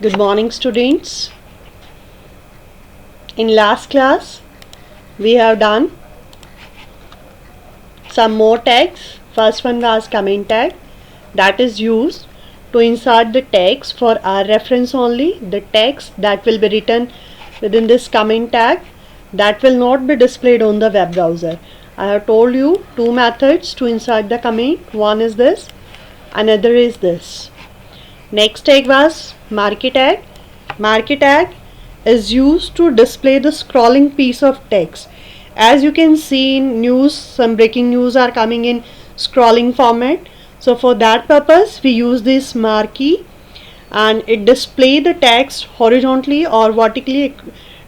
Good morning, students. In last class, we have done some more tags. First one was comment tag, that is used to insert the tags for our reference only. The text that will be written within this comment tag, that will not be displayed on the web browser. I have told you two methods to insert the comment. One is this, another is this. Next tag was marquee tag. Marquee tag is used to display the scrolling piece of text. As you can see in news, some breaking news are coming in scrolling format. So for that purpose, we use this marquee, and it display the text horizontally or vertically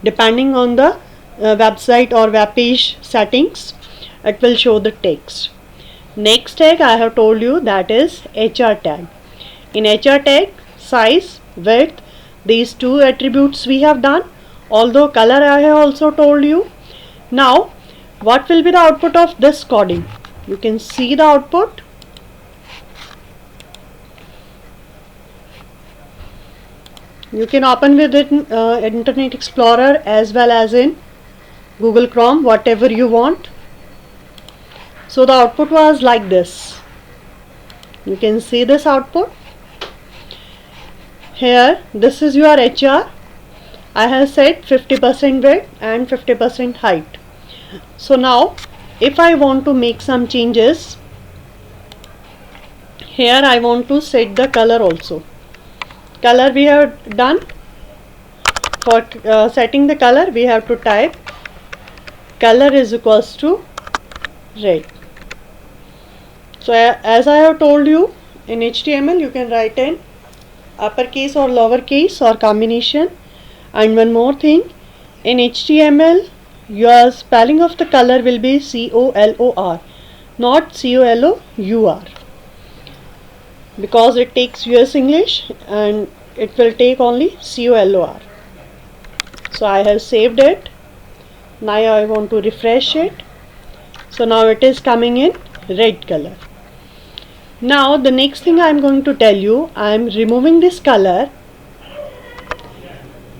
depending on the website or web page settings. It will show the text. Next tag I have told you, that is HR tag. In HR tag, size, width, these two attributes we have done, although color I have also told you. Now what will be the output of this coding? You can see the output. You can open with it Internet Explorer as well as in Google Chrome, whatever you want. So the output was like this. You can see this output. Here, this is your HR. I have set 50% width and 50% height. So now, if I want to make some changes, here I want to set the color also. Color we have done. For setting the color, we have to type color is equals to red. So as I have told you, in HTML you can write in uppercase or lowercase or combination. And one more thing, in HTML your spelling of the color will be COLOR, not COLOUR, because it takes US English and it will take only COLOR. So I have saved it. Now I want to refresh it. So now it is coming in red color. Now the next thing I am going to tell you, I am removing this color,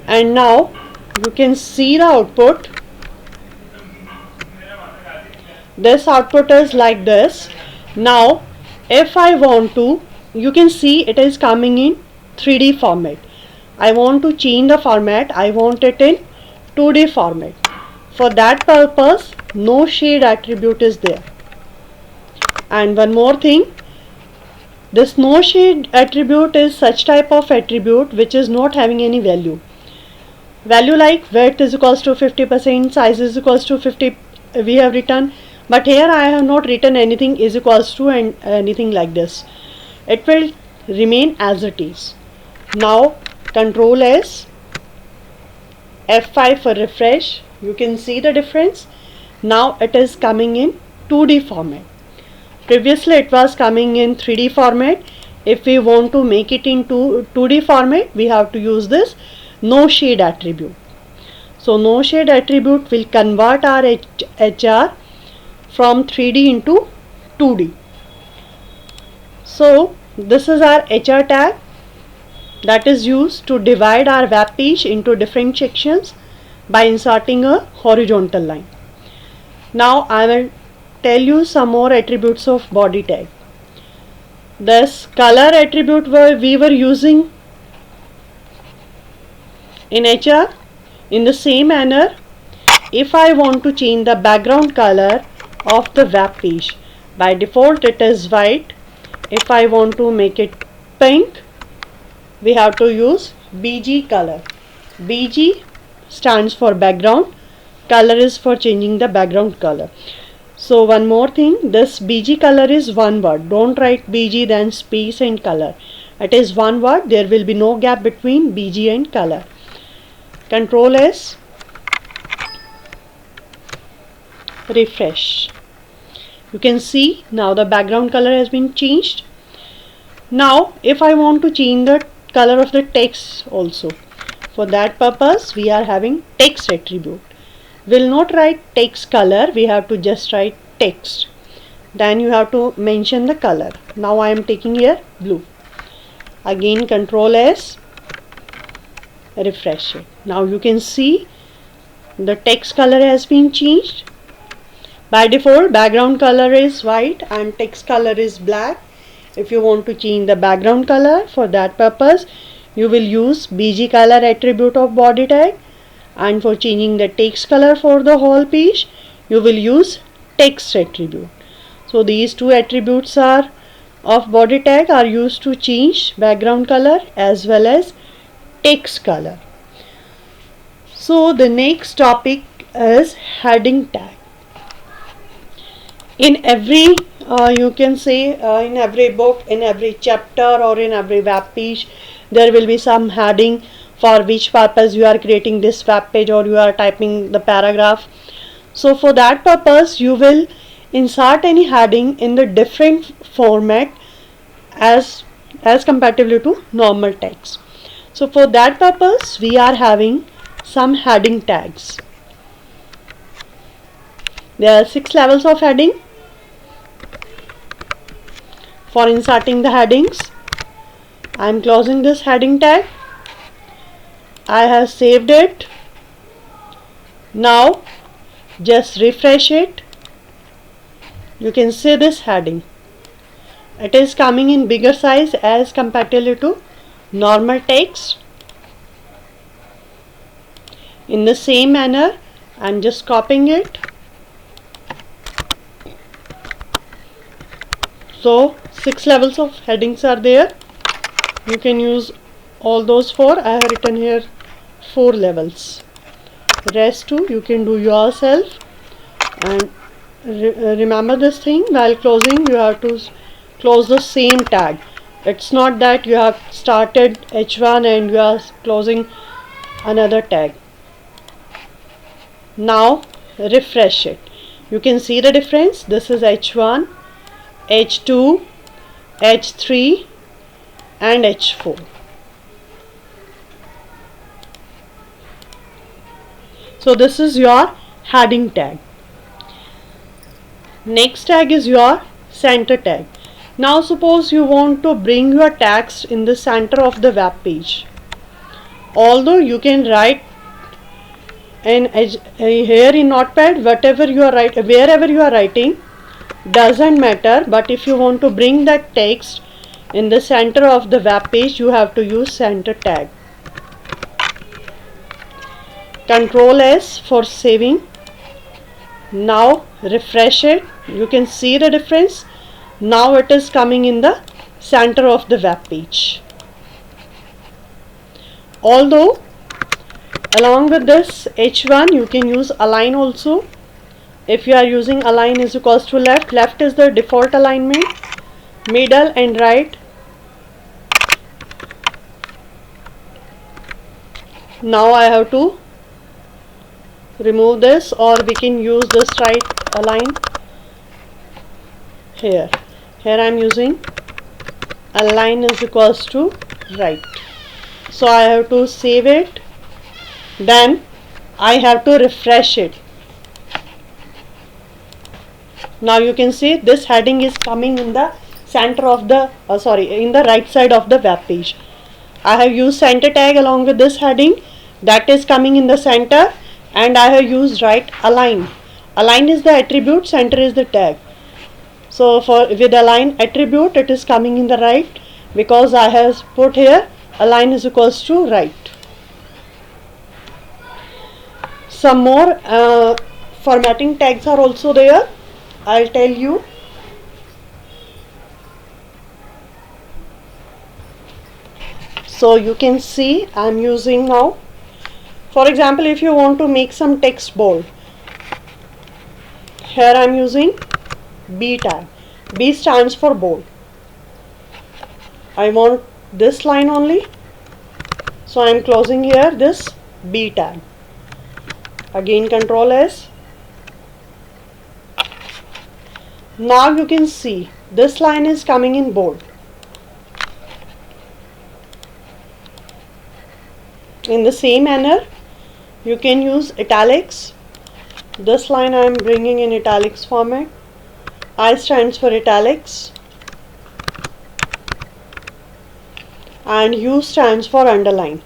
and now you can see the output. This output is like this. Now if I want to, you can see it is coming in 3D format. I want to change the format. I want it in 2D format. For that purpose, no shade attribute is there. And one more thing, this no shade attribute is such type of attribute which is not having any value. Value like width is equals to 50%, size is equals to 50 we have written, but here I have not written anything is equals to and anything like this. It will remain as it is. Now Control S, F5 for refresh. You can see the difference. Now it is coming in 2D format. Previously it was coming in 3D format. If we want to make it into 2D format, we have to use this no shade attribute. So no shade attribute will convert our HR from 3D into 2D. So this is our HR tag that is used to divide our web page into different sections by inserting a horizontal line. Now I will tell you some more attributes of body tag. This color attribute we were using in HR. In the same manner, if I want to change the background color of the web page, by default it is white. If I want to make it pink, we have to use BG color. BG stands for background, color is for changing the background color. So one more thing, this BG color is one word. Don't write BG then space and color. It is one word. There will be no gap between BG and color. Control S, refresh. You can see now the background color has been changed. Now if I want to change the color of the text also, for that purpose we are having text attribute. Will not write text color, we have to just write text. Then you have to mention the color. Now I am taking here blue. Again Control S, refresh it. Now you can see the text color has been changed. By default background color is white and text color is black. If you want to change the background color, for that purpose you will use bg color attribute of body tag, and for changing the text color for the whole page you will use text attribute. So these two attributes are of body tag are used to change background color as well as text color. So the next topic is heading tag. In every you can say in every book, in every chapter or in every web page there will be some heading for which purpose you are creating this web page or you are typing the paragraph. So for that purpose you will insert any heading in the different format as comparatively to normal text. So for that purpose we are having some heading tags. There are 6 levels of heading. For inserting the headings, I am closing this heading tag. I have saved it. Now just refresh it. You can see this heading. It is coming in bigger size as comparatively to normal text. In the same manner, I am just copying it. So 6 levels of headings are there. You can use all those 4. I have written here 4 levels. Rest 2 you can do yourself. And remember this thing, while closing you have to close the same tag. It's not that you have started H1 and you are closing another tag. Now refresh it. You can see the difference. This is H1, H2, H3 and H4. So this is your heading tag. Next tag is your center tag. Now suppose you want to bring your text in the center of the web page. Although you can write here in Notepad wherever you are writing doesn't matter, but if you want to bring that text in the center of the web page you have to use center tag. Control S for saving. Now refresh it. You can see the difference. Now it is coming in the center of the web page. Although along with this H1 you can use align also. If you are using align is equals to left, left is the default alignment, middle and right. Now I have to remove this, or we can use this right align. Here I am using align is equals to right. So I have to save it, then I have to refresh it. Now you can see this heading is coming in the center of the in the right side of the web page. I have used center tag along with this heading, that is coming in the center, and I have used right align. Align is the attribute, center is the tag. So with align attribute it is coming in the right, because I have put here align is equals to right. Some more formatting tags are also there. I'll tell you. So you can see I'm using now, for example, if you want to make some text bold, here I'm using B tag. B stands for bold. I want this line only, so I'm closing here this B tag. Again Control S. Now you can see this line is coming in bold. In the same manner you can use italics. This line I am bringing in italics format. I stands for italics and U stands for underline.